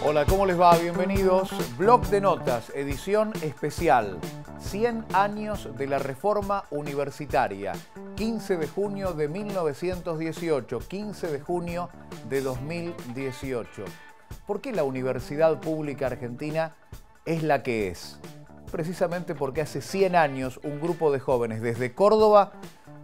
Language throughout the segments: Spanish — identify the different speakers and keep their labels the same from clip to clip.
Speaker 1: Hola, ¿cómo les va? Bienvenidos. Blog de Notas, edición especial. 100 años de la Reforma Universitaria. 15 de junio de 1918, 15 de junio de 2018. ¿Por qué la Universidad Pública Argentina es la que es? Precisamente porque hace 100 años un grupo de jóvenes desde Córdoba,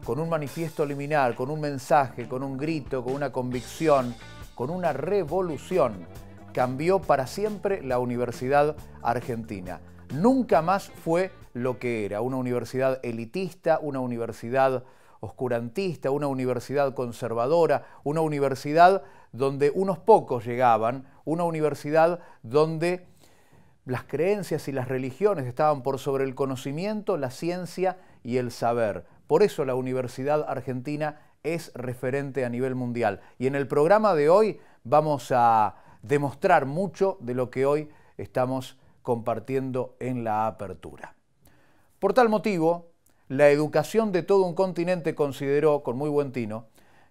Speaker 1: con un manifiesto liminar, con un mensaje, con un grito, con una convicción, con una revolución, cambió para siempre la Universidad Argentina. Nunca más fue lo que era, una universidad elitista, una universidad oscurantista, una universidad conservadora, una universidad donde unos pocos llegaban, una universidad donde las creencias y las religiones estaban por sobre el conocimiento, la ciencia y el saber. Por eso la Universidad Argentina es referente a nivel mundial. Y en el programa de hoy vamos a demostrar mucho de lo que hoy estamos compartiendo en la apertura. Por tal motivo, la educación de todo un continente consideró, con muy buen tino,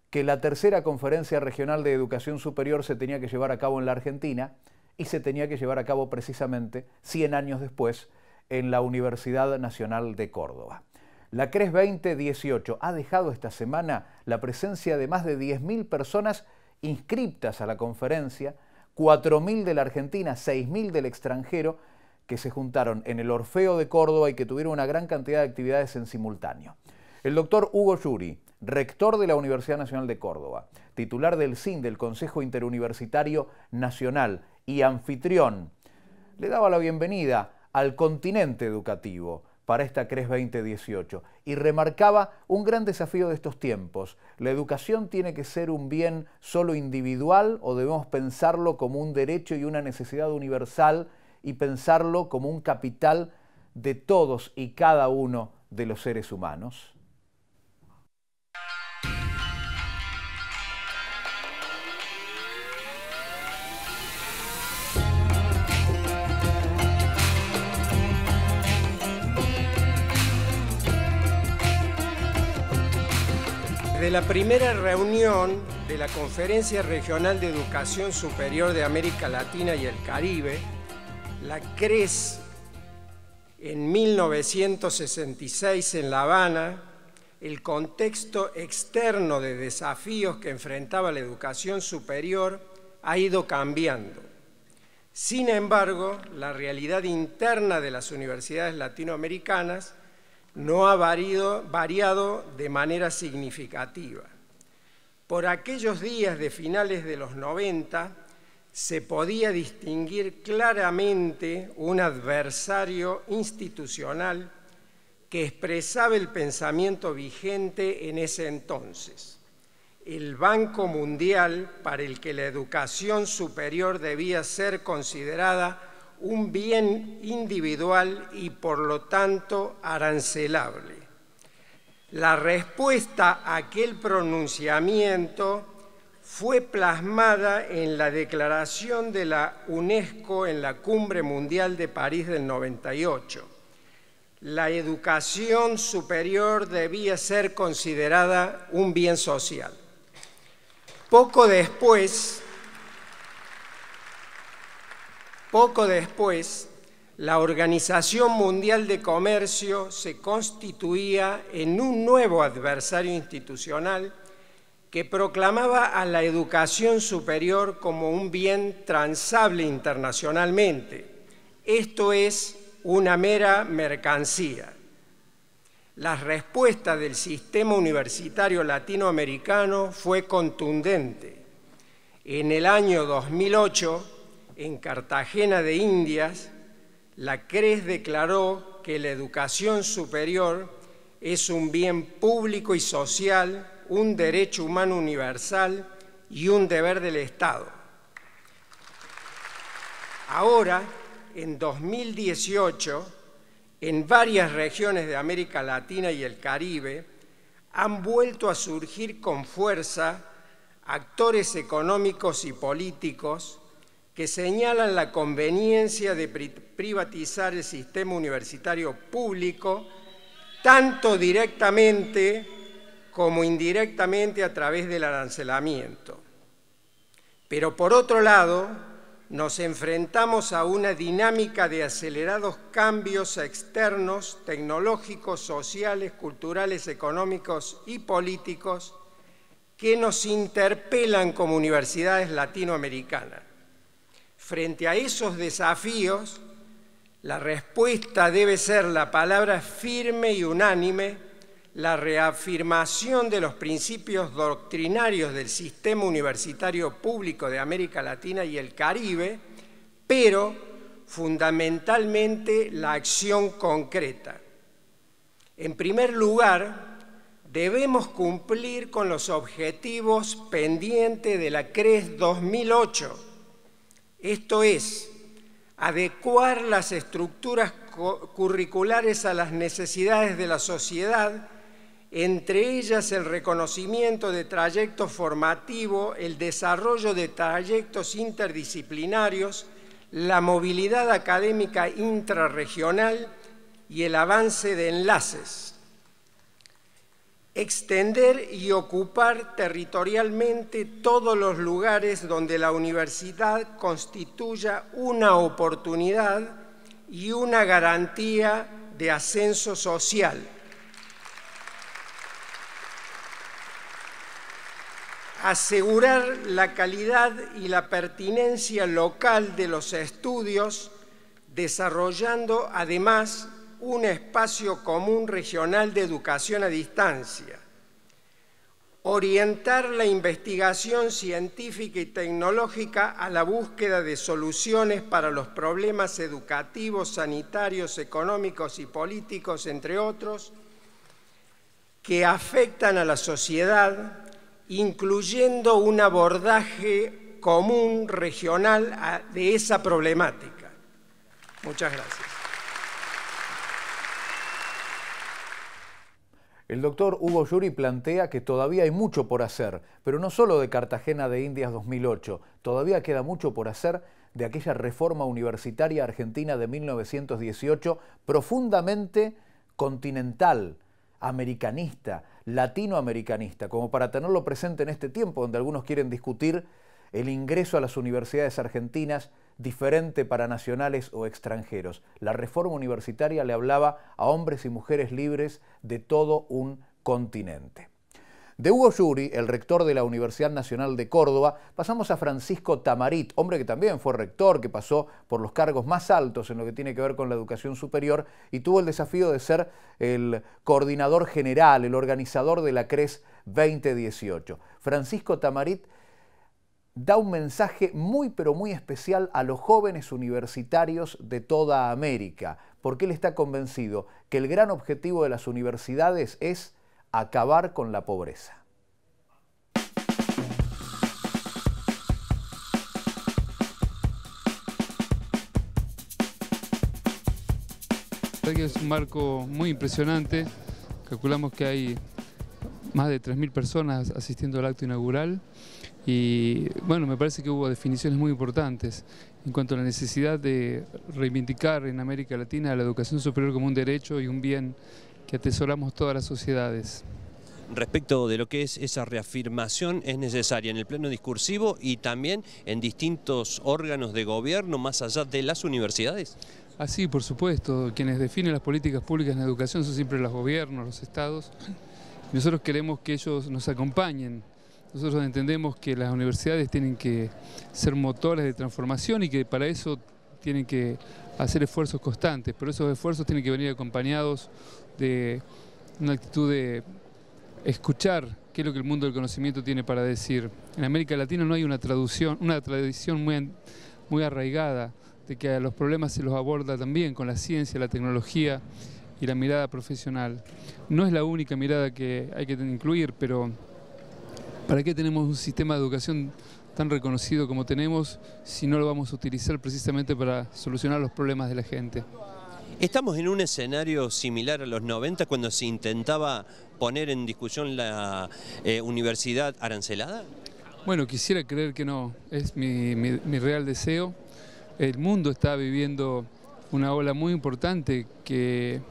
Speaker 1: que la tercera Conferencia Regional de Educación Superior se tenía que llevar a cabo en la Argentina y se tenía que llevar a cabo precisamente 100 años después en la Universidad Nacional de Córdoba. La CRES 2018 ha dejado esta semana la presencia de más de 10.000 personas inscriptas a la conferencia, 4.000 de la Argentina, 6.000 del extranjero, que se juntaron en el Orfeo de Córdoba y que tuvieron una gran cantidad de actividades en simultáneo. El doctor Hugo Yuri, rector de la Universidad Nacional de Córdoba, titular del CIN, del Consejo Interuniversitario Nacional, y anfitrión, le daba la bienvenida al continente educativo para esta CRES 2018 y remarcaba un gran desafío de estos tiempos. ¿La educación tiene que ser un bien solo individual o debemos pensarlo como un derecho y una necesidad universal y pensarlo como un capital de todos y cada uno de los seres humanos?
Speaker 2: De la primera reunión de la Conferencia Regional de Educación Superior de América Latina y el Caribe, la CRES, en 1966 en La Habana, el contexto externo de desafíos que enfrentaba la educación superior ha ido cambiando. Sin embargo, la realidad interna de las universidades latinoamericanas no ha variado de manera significativa. Por aquellos días de finales de los 90 se podía distinguir claramente un adversario institucional que expresaba el pensamiento vigente en ese entonces, el Banco Mundial, para el que la educación superior debía ser considerada un bien individual y por lo tanto arancelable. La respuesta a aquel pronunciamiento fue plasmada en la declaración de la UNESCO en la Cumbre Mundial de París del 98. La educación superior debía ser considerada un bien social. Poco después, la Organización Mundial de Comercio se constituía en un nuevo adversario institucional que proclamaba a la educación superior como un bien transable internacionalmente, esto es, una mera mercancía. La respuesta del sistema universitario latinoamericano fue contundente. En el año 2008, en Cartagena de Indias, la CRES declaró que la educación superior es un bien público y social, un derecho humano universal y un deber del Estado. Ahora, en 2018, en varias regiones de América Latina y el Caribe, han vuelto a surgir con fuerza actores económicos y políticos que señalan la conveniencia de privatizar el sistema universitario público, tanto directamente como indirectamente a través del arancelamiento. Pero por otro lado, nos enfrentamos a una dinámica de acelerados cambios externos, tecnológicos, sociales, culturales, económicos y políticos que nos interpelan como universidades latinoamericanas. Frente a esos desafíos, la respuesta debe ser la palabra firme y unánime, la reafirmación de los principios doctrinarios del sistema universitario público de América Latina y el Caribe, pero fundamentalmente la acción concreta. En primer lugar, debemos cumplir con los objetivos pendientes de la CRES 2008, esto es, adecuar las estructuras curriculares a las necesidades de la sociedad, entre ellas el reconocimiento de trayectos formativos, el desarrollo de trayectos interdisciplinarios, la movilidad académica intrarregional y el avance de enlaces. Extender y ocupar territorialmente todos los lugares donde la universidad constituya una oportunidad y una garantía de ascenso social. Asegurar la calidad y la pertinencia local de los estudios, desarrollando además un espacio común regional de educación a distancia. Orientar la investigación científica y tecnológica a la búsqueda de soluciones para los problemas educativos, sanitarios, económicos y políticos, entre otros, que afectan a la sociedad, incluyendo un abordaje común regional de esa problemática. Muchas gracias.
Speaker 1: El doctor Hugo Yuri plantea que todavía hay mucho por hacer, pero no solo de Cartagena de Indias 2008, todavía queda mucho por hacer de aquella reforma universitaria argentina de 1918, profundamente continental, americanista, latinoamericanista, como para tenerlo presente en este tiempo donde algunos quieren discutir el ingreso a las universidades argentinas diferente para nacionales o extranjeros. La reforma universitaria le hablaba a hombres y mujeres libres de todo un continente. De Hugo Yuri, el rector de la Universidad Nacional de Córdoba, pasamos a Francisco Tamarit, hombre que también fue rector, que pasó por los cargos más altos en lo que tiene que ver con la educación superior y tuvo el desafío de ser el coordinador general, el organizador de la CRES 2018. Francisco Tamarit da un mensaje muy pero muy especial a los jóvenes universitarios de toda América, porque él está convencido que el gran objetivo de las universidades es acabar con la pobreza.
Speaker 3: Es un marco muy impresionante. Calculamos que hay más de 3.000 personas asistiendo al acto inaugural y bueno, me parece que hubo definiciones muy importantes en cuanto a la necesidad de reivindicar en América Latina la educación superior como un derecho y un bien que atesoramos todas las sociedades.
Speaker 4: Respecto de lo que es esa reafirmación, es necesaria en el plano discursivo y también en distintos órganos de gobierno más allá de las universidades.
Speaker 3: Así, por supuesto, quienes definen las políticas públicas en educación son siempre los gobiernos, los estados. Nosotros queremos que ellos nos acompañen. Nosotros entendemos que las universidades tienen que ser motores de transformación y que para eso tienen que hacer esfuerzos constantes, pero esos esfuerzos tienen que venir acompañados de una actitud de escuchar qué es lo que el mundo del conocimiento tiene para decir. En América Latina no hay una tradición muy arraigada de que a los problemas se los aborda también con la ciencia, la tecnología y la mirada profesional. No es la única mirada que hay que incluir, pero ¿para qué tenemos un sistema de educación tan reconocido como tenemos si no lo vamos a utilizar precisamente para solucionar los problemas de la gente?
Speaker 4: ¿Estamos en un escenario similar a los 90 cuando se intentaba poner en discusión la universidad arancelada?
Speaker 3: Bueno, quisiera creer que no, es mi real deseo. El mundo está viviendo una ola muy importante que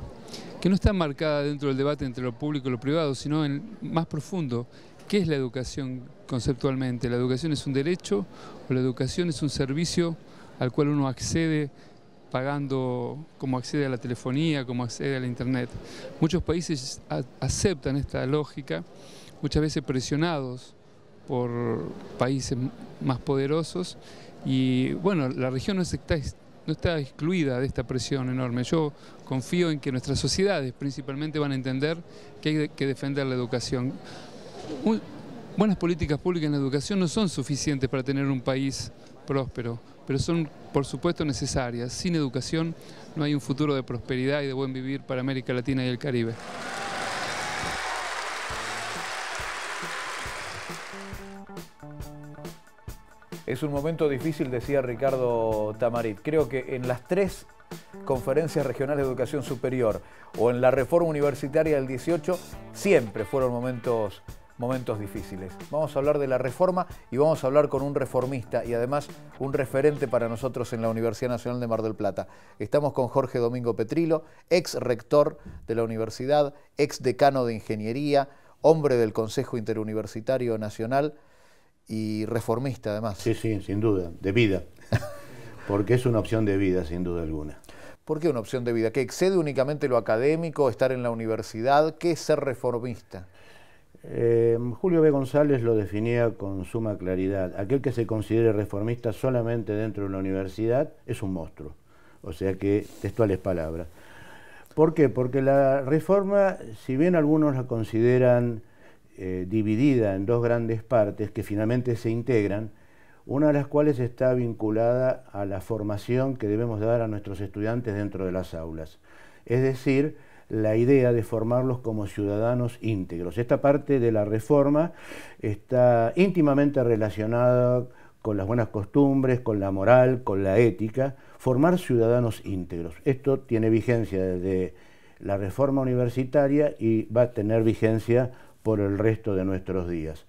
Speaker 3: no está marcada dentro del debate entre lo público y lo privado, sino más profundo, ¿Qué es la educación conceptualmente? ¿La educación es un derecho o la educación es un servicio al cual uno accede pagando, como accede a la telefonía, como accede a la internet? Muchos países aceptan esta lógica, muchas veces presionados por países más poderosos, y bueno, la región no está excluida de esta presión enorme. Yo confío en que nuestras sociedades principalmente van a entender que hay que defender la educación. Buenas políticas públicas en la educación no son suficientes para tener un país próspero, pero son, por supuesto, necesarias. Sin educación no hay un futuro de prosperidad y de buen vivir para América Latina y el Caribe.
Speaker 1: Es un momento difícil, decía Ricardo Tamarit. Creo que en las 3 conferencias regionales de educación superior o en la reforma universitaria del 18 siempre fueron momentos difíciles. Vamos a hablar de la reforma y vamos a hablar con un reformista y además un referente para nosotros en la Universidad Nacional de Mar del Plata. Estamos con Jorge Domingo Petrilo, ex rector de la universidad, ex decano de ingeniería, hombre del Consejo Interuniversitario Nacional y reformista además.
Speaker 5: Sí, sí, sin duda, de vida, porque es una opción de vida sin duda alguna.
Speaker 1: ¿Por qué una opción de vida? ¿Que excede únicamente lo académico, estar en la universidad? ¿Qué es ser reformista?
Speaker 5: Julio B. González lo definía con suma claridad. Aquel que se considere reformista solamente dentro de una universidad es un monstruo. O sea que, textuales palabras. ¿Por qué? Porque la reforma, si bien algunos la consideran dividida en 2 grandes partes que finalmente se integran, una de las cuales está vinculada a la formación que debemos dar a nuestros estudiantes dentro de las aulas. Es decir, la idea de formarlos como ciudadanos íntegros. Esta parte de la reforma está íntimamente relacionada con las buenas costumbres, con la moral, con la ética, formar ciudadanos íntegros. Esto tiene vigencia desde la reforma universitaria y va a tener vigencia por el resto de nuestros días.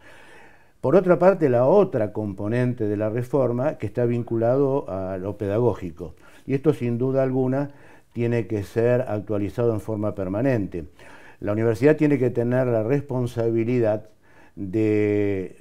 Speaker 5: Por otra parte, la otra componente de la reforma que está vinculado a lo pedagógico, y esto sin duda alguna tiene que ser actualizado en forma permanente. La universidad tiene que tener la responsabilidad de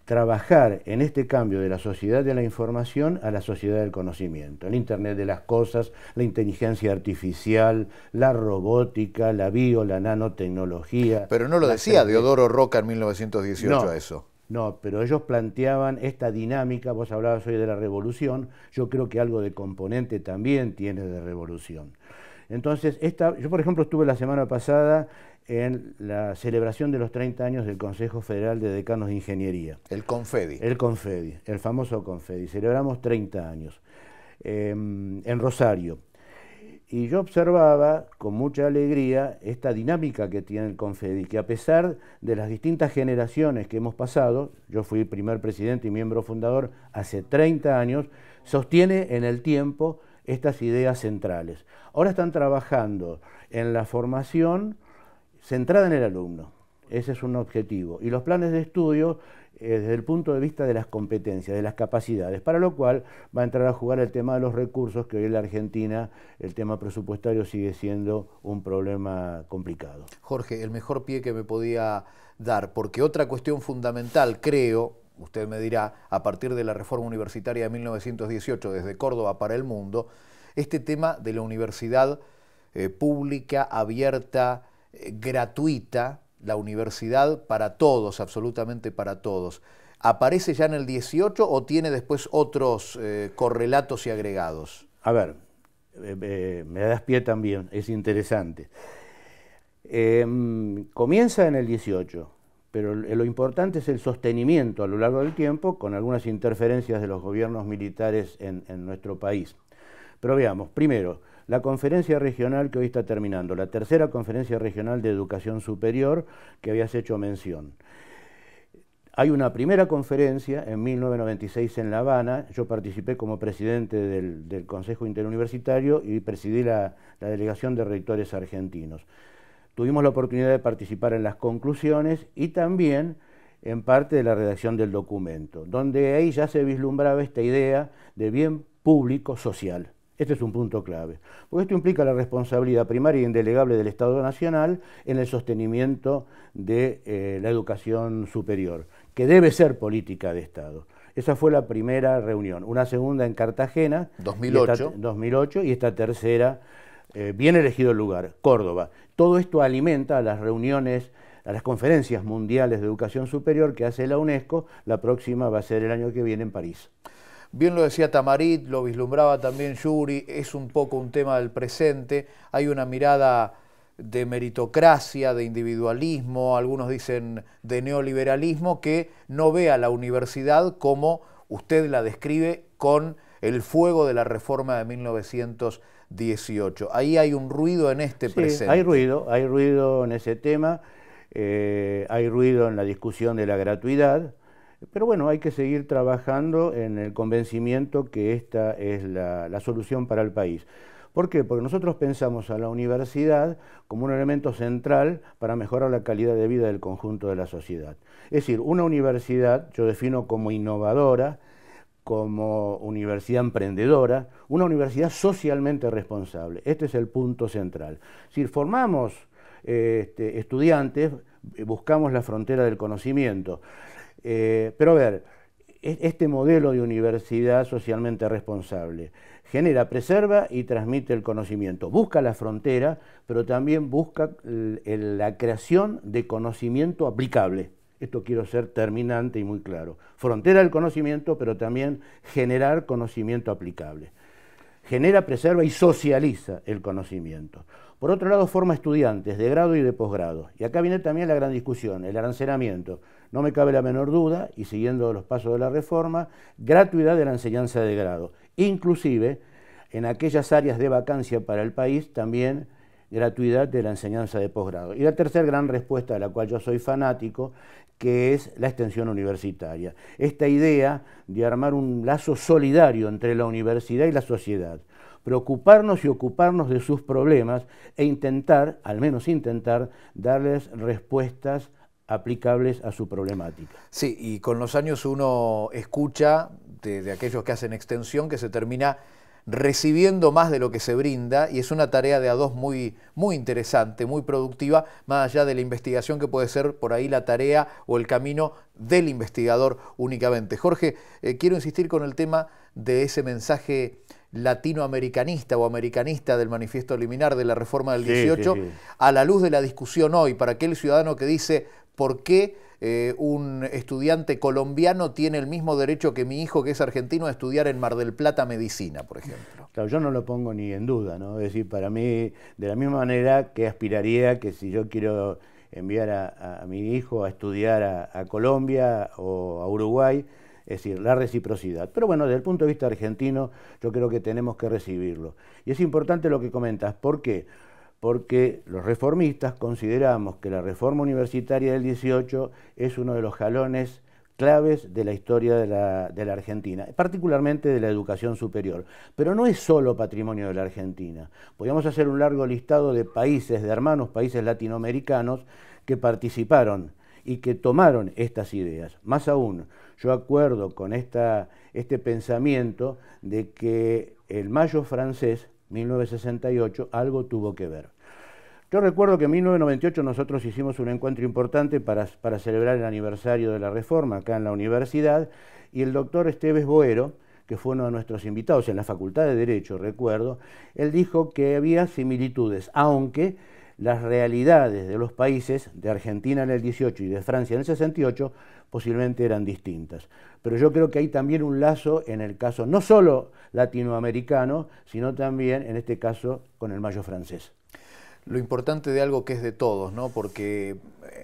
Speaker 5: trabajar en este cambio de la sociedad de la información a la sociedad del conocimiento. El Internet de las cosas, la inteligencia artificial, la robótica, la la nanotecnología.
Speaker 1: Pero no lo decía Deodoro Roca en 1918 a eso.
Speaker 5: No, pero ellos planteaban esta dinámica. Vos hablabas hoy de la revolución, yo creo que algo de componente también tiene de revolución. Entonces, yo por ejemplo estuve la semana pasada en la celebración de los 30 años del Consejo Federal de Decanos de Ingeniería.
Speaker 1: El CONFEDI.
Speaker 5: El CONFEDI, el famoso CONFEDI. Celebramos 30 años en Rosario. Y yo observaba con mucha alegría esta dinámica que tiene el CONFEDI, que a pesar de las distintas generaciones que hemos pasado, yo fui primer presidente y miembro fundador hace 30 años, sostiene en el tiempo estas ideas centrales. Ahora están trabajando en la formación centrada en el alumno. Ese es un objetivo. Y los planes de estudio desde el punto de vista de las competencias, de las capacidades, para lo cual va a entrar a jugar el tema de los recursos, que hoy en la Argentina el tema presupuestario sigue siendo un problema complicado.
Speaker 1: Jorge, el mejor pie que me podía dar, porque otra cuestión fundamental, creo, usted me dirá, a partir de la reforma universitaria de 1918, desde Córdoba para el mundo, este tema de la universidad pública, abierta, gratuita, la universidad para todos, absolutamente para todos. ¿Aparece ya en el 18 o tiene después otros correlatos y agregados?
Speaker 5: A ver, me das pie también, es interesante. Comienza en el 18, pero lo importante es el sostenimiento a lo largo del tiempo con algunas interferencias de los gobiernos militares en nuestro país. Pero veamos, primero, la conferencia regional que hoy está terminando, la tercera conferencia regional de educación superior que habías hecho mención. Hay una primera conferencia en 1996 en La Habana, yo participé como presidente del Consejo Interuniversitario y presidí la delegación de rectores argentinos. Tuvimos la oportunidad de participar en las conclusiones y también en parte de la redacción del documento, donde ahí ya se vislumbraba esta idea de bien público social. Este es un punto clave, porque esto implica la responsabilidad primaria e indelegable del Estado Nacional en el sostenimiento de la educación superior, que debe ser política de Estado. Esa fue la primera reunión, una segunda en Cartagena, 2008, y esta tercera, bien elegido el lugar, Córdoba. Todo esto alimenta a las reuniones, a las conferencias mundiales de educación superior que hace la UNESCO. La próxima va a ser el año que viene en París.
Speaker 1: Bien lo decía Tamarit, lo vislumbraba también Yuri, es un poco un tema del presente, hay una mirada de meritocracia, de individualismo, algunos dicen de neoliberalismo, que no ve a la universidad como usted la describe con el fuego de la reforma de 1918. Ahí hay un ruido en este presente.
Speaker 5: Hay ruido en ese tema, hay ruido en la discusión de la gratuidad. Pero bueno, hay que seguir trabajando en el convencimiento que esta es la solución para el país. ¿Por qué? Porque nosotros pensamos a la universidad como un elemento central para mejorar la calidad de vida del conjunto de la sociedad. Es decir, una universidad yo defino como innovadora, como universidad emprendedora, una universidad socialmente responsable. Este es el punto central. Si formamos estudiantes, buscamos la frontera del conocimiento. Pero a ver, este modelo de universidad socialmente responsable genera, preserva y transmite el conocimiento. Busca la frontera, pero también busca la creación de conocimiento aplicable. Esto quiero ser terminante y muy claro. Frontera del conocimiento, pero también generar conocimiento aplicable. Genera, preserva y socializa el conocimiento. Por otro lado, forma estudiantes de grado y de posgrado. Y acá viene también la gran discusión, el arancelamiento. No me cabe la menor duda, y siguiendo los pasos de la reforma, gratuidad de la enseñanza de grado. Inclusive, en aquellas áreas de vacancia para el país, también gratuidad de la enseñanza de posgrado. Y la tercera gran respuesta, de la cual yo soy fanático, que es la extensión universitaria. Esta idea de armar un lazo solidario entre la universidad y la sociedad. Preocuparnos y ocuparnos de sus problemas e intentar, al menos intentar, darles respuestas aplicables a su problemática.
Speaker 1: Sí, y con los años uno escucha de aquellos que hacen extensión que se termina recibiendo más de lo que se brinda, y es una tarea de a dos muy interesante, muy productiva, más allá de la investigación que puede ser por ahí la tarea o el camino del investigador únicamente. Jorge, quiero insistir con el tema de ese mensaje latinoamericanista o americanista del manifiesto liminar de la reforma del 18, a la luz de la discusión hoy, para aquel ciudadano que dice ¿por qué un estudiante colombiano tiene el mismo derecho que mi hijo, que es argentino, a estudiar en Mar del Plata medicina, por ejemplo?
Speaker 5: Claro, yo no lo pongo ni en duda, ¿no? Es decir, para mí, de la misma manera que aspiraría que si yo quiero enviar a mi hijo a estudiar a Colombia o a Uruguay, es decir, la reciprocidad. Pero bueno, desde el punto de vista argentino, yo creo que tenemos que recibirlo. Y es importante lo que comentas. ¿Por qué? Porque los reformistas consideramos que la reforma universitaria del 18 es uno de los jalones claves de la historia de la Argentina, particularmente de la educación superior. Pero no es solo patrimonio de la Argentina. Podríamos hacer un largo listado de países, de hermanos países latinoamericanos que participaron y que tomaron estas ideas. Más aún, yo acuerdo con este pensamiento de que el Mayo francés, 1968, algo tuvo que ver. Yo recuerdo que en 1998 nosotros hicimos un encuentro importante para celebrar el aniversario de la reforma acá en la universidad, y el doctor Esteves Boero, que fue uno de nuestros invitados en la Facultad de Derecho, recuerdo, él dijo que había similitudes, aunque las realidades de los países, de Argentina en el 18 y de Francia en el 68, posiblemente eran distintas. Pero yo creo que hay también un lazo en el caso no solo latinoamericano, sino también en este caso con el Mayo francés.
Speaker 1: Lo importante de algo que es de todos, ¿no? Porque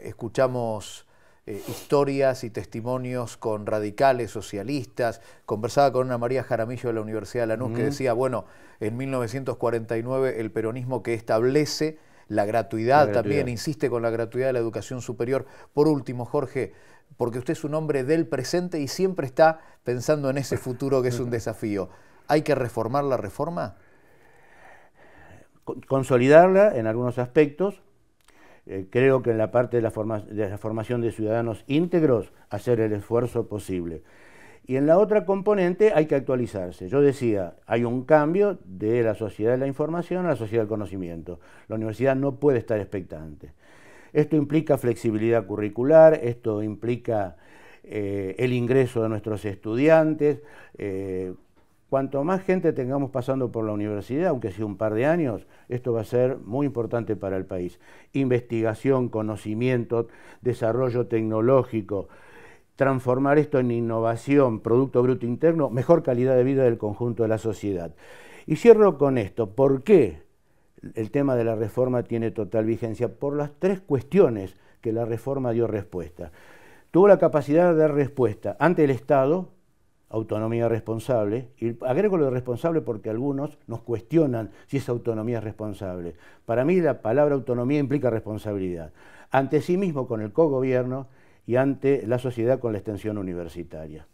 Speaker 1: escuchamos historias y testimonios con radicales, socialistas. Conversaba con una María Jaramillo de la Universidad de Lanús que decía, bueno, en 1949 el peronismo que establece la gratuidad también, insiste con la gratuidad de la educación superior. Por último, Jorge, porque usted es un hombre del presente y siempre está pensando en ese futuro que es un desafío, ¿hay que reformar la reforma?
Speaker 5: Consolidarla en algunos aspectos. Creo que en la parte de la formación de ciudadanos íntegros, hacer el esfuerzo posible. Y en la otra componente hay que actualizarse. Yo decía, hay un cambio de la sociedad de la información a la sociedad del conocimiento. La universidad no puede estar expectante. Esto implica flexibilidad curricular, esto implica el ingreso de nuestros estudiantes. Cuanto más gente tengamos pasando por la universidad, aunque sea un par de años, esto va a ser muy importante para el país. Investigación, conocimiento, desarrollo tecnológico, transformar esto en innovación, Producto Bruto Interno, mejor calidad de vida del conjunto de la sociedad. Y cierro con esto. ¿Por qué el tema de la reforma tiene total vigencia? Por las tres cuestiones que la reforma dio respuesta. Tuvo la capacidad de dar respuesta ante el Estado, autonomía responsable, y agrego lo de responsable porque algunos nos cuestionan si esa autonomía es responsable. Para mí la palabra autonomía implica responsabilidad. Ante sí mismo con el cogobierno y ante la sociedad con la extensión universitaria.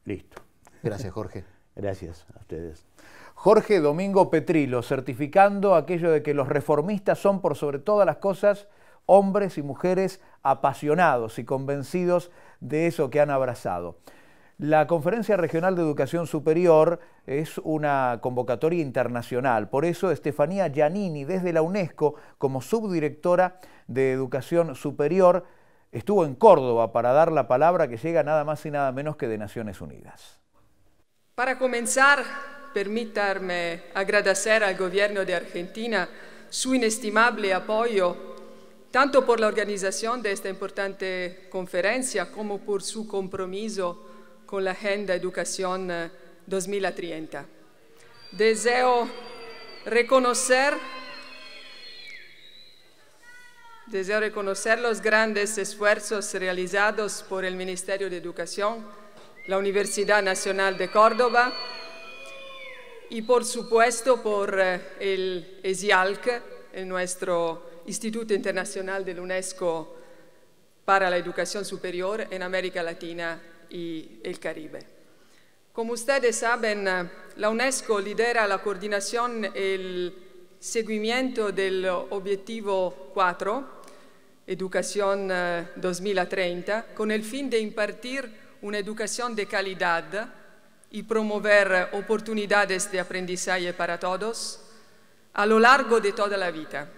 Speaker 5: Listo.
Speaker 1: Gracias, Jorge.
Speaker 5: Gracias a ustedes.
Speaker 1: Jorge Domingo Petrillo, certificando aquello de que los reformistas son por sobre todas las cosas hombres y mujeres apasionados y convencidos de eso que han abrazado. La Conferencia Regional de Educación Superior es una convocatoria internacional, por eso Estefanía Giannini, desde la UNESCO, como subdirectora de Educación Superior, estuvo en Córdoba para dar la palabra que llega nada más y nada menos que de Naciones Unidas.
Speaker 6: Para comenzar, permítanme agradecer al gobierno de Argentina su inestimable apoyo, tanto por la organización de esta importante conferencia como por su compromiso con la Agenda Educación 2030. Deseo reconocer los grandes esfuerzos realizados por el Ministerio de Educación, la Universidad Nacional de Córdoba y por supuesto por el ESIALC, nuestro Instituto Internacional de la UNESCO para la Educación Superior en América Latina y el Caribe. Como ustedes saben, la UNESCO lidera la coordinación y el seguimiento del Objetivo 4, Educación 2030, con el fin de impartir una educación de calidad y promover oportunidades de aprendizaje para todos a lo largo de toda la vida.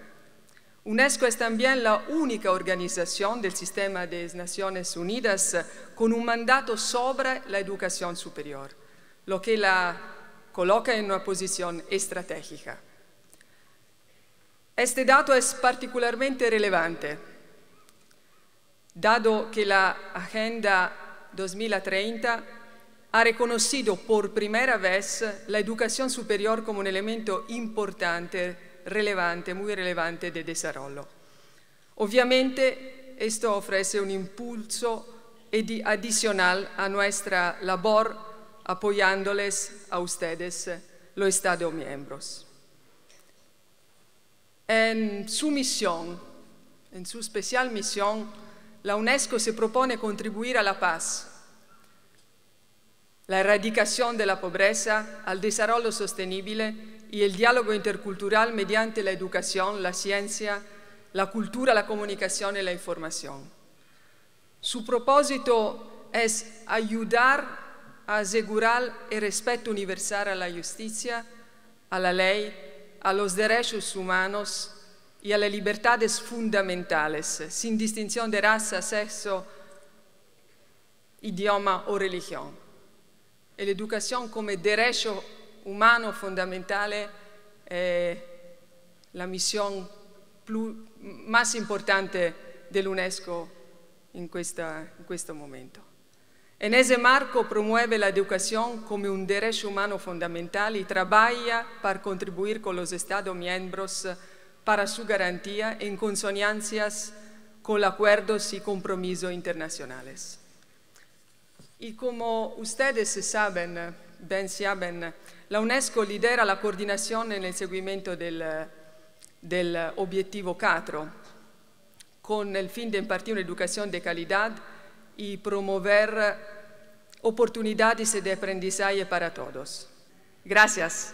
Speaker 6: UNESCO es también la única organización del sistema de Naciones Unidas con un mandato sobre la educación superior, lo que la coloca en una posición estratégica. Este dato es particularmente relevante, dado que la Agenda 2030 ha reconocido por primera vez la educación superior como un elemento importante, relevante, muy relevante de desarrollo. Obviamente, esto ofrece un impulso adicional a nuestra labor apoyándoles a ustedes, los Estados miembros. En su misión, en su especial misión, la UNESCO se propone contribuir a la paz, la erradicación de la pobreza, al desarrollo sostenible y el diálogo intercultural mediante la educación, la ciencia, la cultura, la comunicación y la información. Su propósito es ayudar a asegurar el respeto universal a la justicia, a la ley, a los derechos humanos y a las libertades fundamentales, sin distinción de raza, sexo, idioma o religión. La educación como derecho humano fundamental es la misión más importante de la UNESCO en questo momento. En ese marco promueve la educación como un derecho humano fundamental y trabaja para contribuir con los Estados miembros para su garantía en consonancias con acuerdos y compromisos internacionales. Y como ustedes saben, bien saben, la UNESCO lidera la coordinación en el seguimiento del Objetivo 4, con el fin de impartir una educación de calidad y promover oportunidades de aprendizaje para todos. Gracias.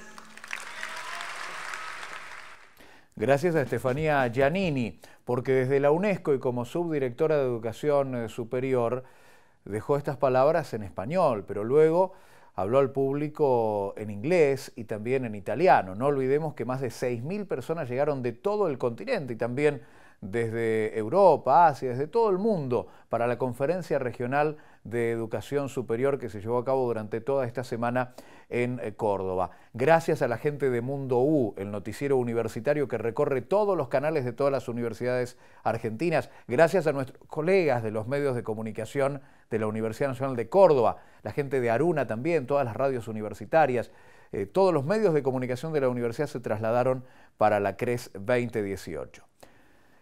Speaker 1: Gracias a Estefanía Giannini, porque desde la UNESCO y como subdirectora de Educación Superior dejó estas palabras en español, pero luego habló al público en inglés y también en italiano. No olvidemos que más de 6.000 personas llegaron de todo el continente y también desde Europa, Asia, desde todo el mundo para la Conferencia Regional de Educación Superior que se llevó a cabo durante toda esta semana en Córdoba. Gracias a la gente de Mundo U, el noticiero universitario que recorre todos los canales de todas las universidades argentinas. Gracias a nuestros colegas de los medios de comunicación de la Universidad Nacional de Córdoba, la gente de Aruna también, todas las radios universitarias, todos los medios de comunicación de la universidad se trasladaron para la CRES 2018.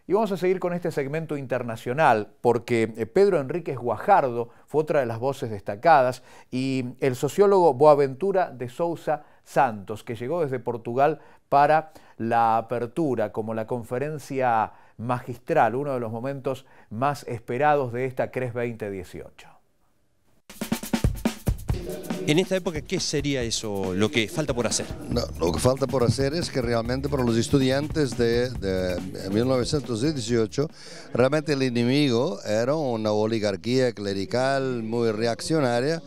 Speaker 1: Y vamos a seguir con este segmento internacional porque Pedro Enríquez Guajardo fue otra de las voces destacadas y el sociólogo Boaventura de Sousa Santos, que llegó desde Portugal para la apertura como la conferencia magistral, uno de los momentos más esperados de esta CRES 2018.
Speaker 4: En esta época, ¿qué sería eso, lo que falta por hacer?
Speaker 7: No, lo que falta por hacer es que realmente para los estudiantes de 1918, realmente el enemigo era una oligarquía clerical muy reaccionaria,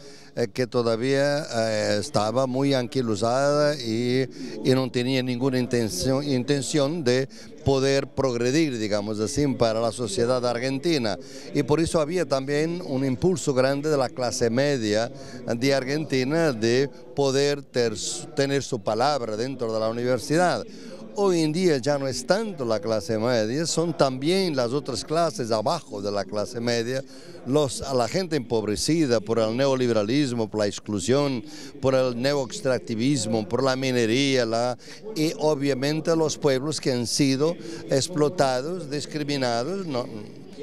Speaker 7: que todavía estaba muy anquilosada y no tenía ninguna intención de poder progredir, digamos así, para la sociedad argentina. Y por eso había también un impulso grande de la clase media de Argentina de poder tener su palabra dentro de la universidad. Hoy en día ya no es tanto la clase media, son también las otras clases abajo de la clase media, a la gente empobrecida por el neoliberalismo, por la exclusión, por el neoextractivismo, por la minería, y obviamente los pueblos que han sido explotados, discriminados.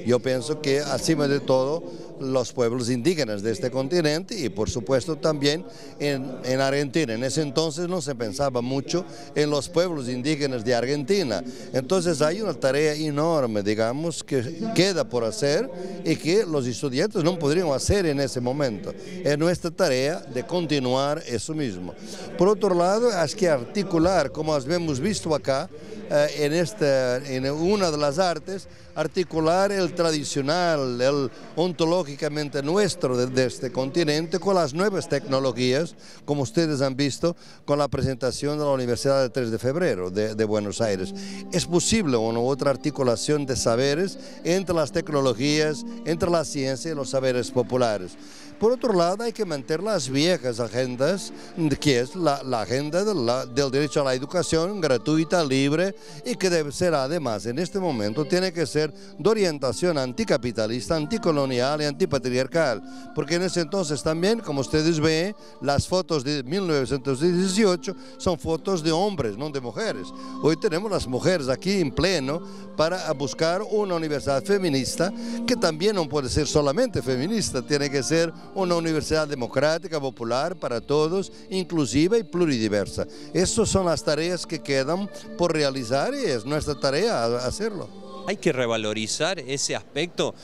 Speaker 7: Yo pienso que encima de todo los pueblos indígenas de este continente y por supuesto también en Argentina. En ese entonces no se pensaba mucho en los pueblos indígenas de Argentina. Entonces hay una tarea enorme, digamos, que queda por hacer y que los estudiantes no podrían hacer en ese momento. Es nuestra tarea de continuar eso mismo. Por otro lado, hay que articular, como hemos visto acá, en una de las artes, articular el tradicional, el ontológicamente nuestro de este continente con las nuevas tecnologías, como ustedes han visto con la presentación de la Universidad del 3 de Febrero de Buenos Aires. Es posible una u otra articulación de saberes entre las tecnologías, entre la ciencia y los saberes populares. Por otro lado, hay que mantener las viejas agendas, que es la agenda del derecho a la educación gratuita, libre, y que debe ser además, en este momento, tiene que ser de orientación anticapitalista, anticolonial y antipatriarcal, porque en ese entonces también, como ustedes ven, las fotos de 1918 son fotos de hombres, no de mujeres. Hoy tenemos las mujeres aquí en pleno para buscar una universidad feminista, que también no puede ser solamente feminista, tiene que ser una universidad democrática, popular, para todos, inclusiva y pluridiversa. Estas son las tareas que quedan por realizar y es nuestra tarea hacerlo.
Speaker 4: ¿Hay que revalorizar ese aspecto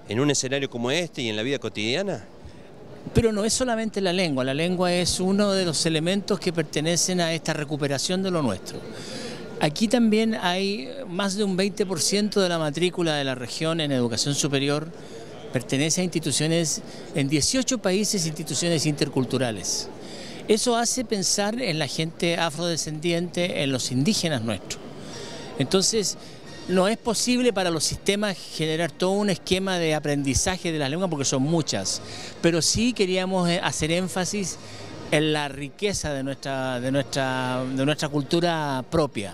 Speaker 4: en un escenario como este y en la vida cotidiana?
Speaker 8: Pero no es solamente la lengua es uno de los elementos que pertenecen a esta recuperación de lo nuestro. Aquí también hay más de un 20% de la matrícula de la región en educación superior pertenece a instituciones, en 18 países, instituciones interculturales. Eso hace pensar en la gente afrodescendiente, en los indígenas nuestros. Entonces, no es posible para los sistemas generar todo un esquema de aprendizaje de las lenguas porque son muchas, pero sí queríamos hacer énfasis en la riqueza de nuestra cultura propia.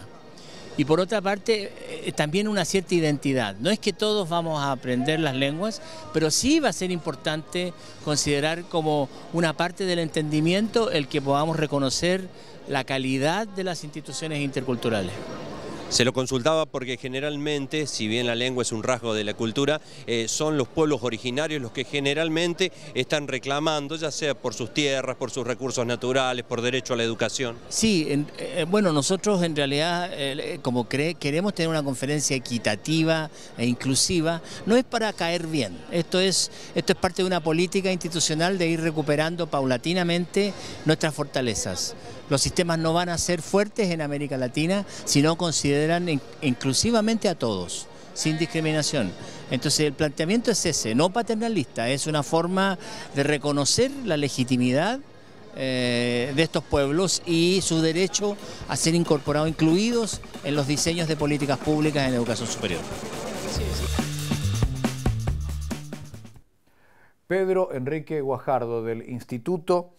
Speaker 8: Y por otra parte, también una cierta identidad. No es que todos vamos a aprender las lenguas, pero sí va a ser importante considerar como una parte del entendimiento el que podamos reconocer la calidad de las instituciones interculturales.
Speaker 4: Se lo consultaba porque generalmente, si bien la lengua es un rasgo de la cultura, son los pueblos originarios los que generalmente están reclamando, ya sea por sus tierras, por sus recursos naturales, por derecho a la educación. Sí,
Speaker 8: bueno, nosotros en realidad, como queremos tener una conferencia equitativa e inclusiva, no es para caer bien. Esto es parte de una política institucional de ir recuperando paulatinamente nuestras fortalezas. Los sistemas no van a ser fuertes en América Latina si no consideran inclusivamente a todos, sin discriminación. Entonces el planteamiento es ese, no paternalista, es una forma de reconocer la legitimidad de estos pueblos y su derecho a ser incorporados, incluidos en los diseños de políticas públicas en educación superior.
Speaker 1: Pedro Enrique Guajardo, del Instituto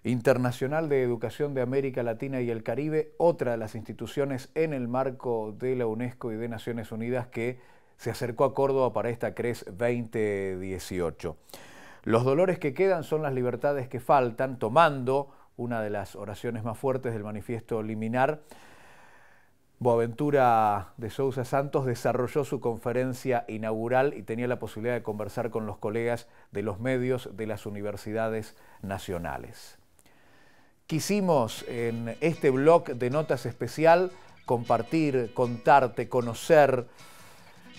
Speaker 1: Internacional de Educación de América Latina y el Caribe, otra de las instituciones en el marco de la UNESCO y de Naciones Unidas que se acercó a Córdoba para esta CRES 2018. Los dolores que quedan son las libertades que faltan, tomando una de las oraciones más fuertes del manifiesto liminar. Boaventura de Sousa Santos desarrolló su conferencia inaugural y tenía la posibilidad de conversar con los colegas de los medios de las universidades nacionales. Quisimos en este blog de notas especial compartir, contarte, conocer,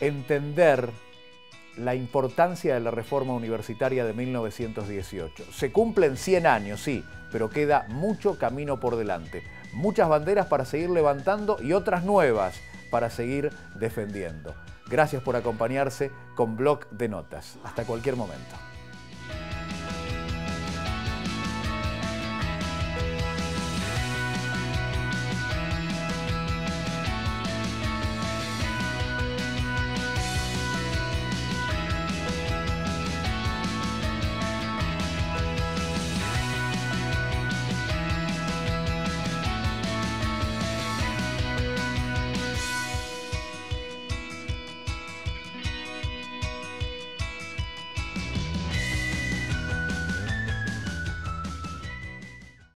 Speaker 1: entender la importancia de la reforma universitaria de 1918. Se cumplen 100 años, sí, pero queda mucho camino por delante. Muchas banderas para seguir levantando y otras nuevas para seguir defendiendo. Gracias por acompañarse con Blog de Notas. Hasta cualquier momento.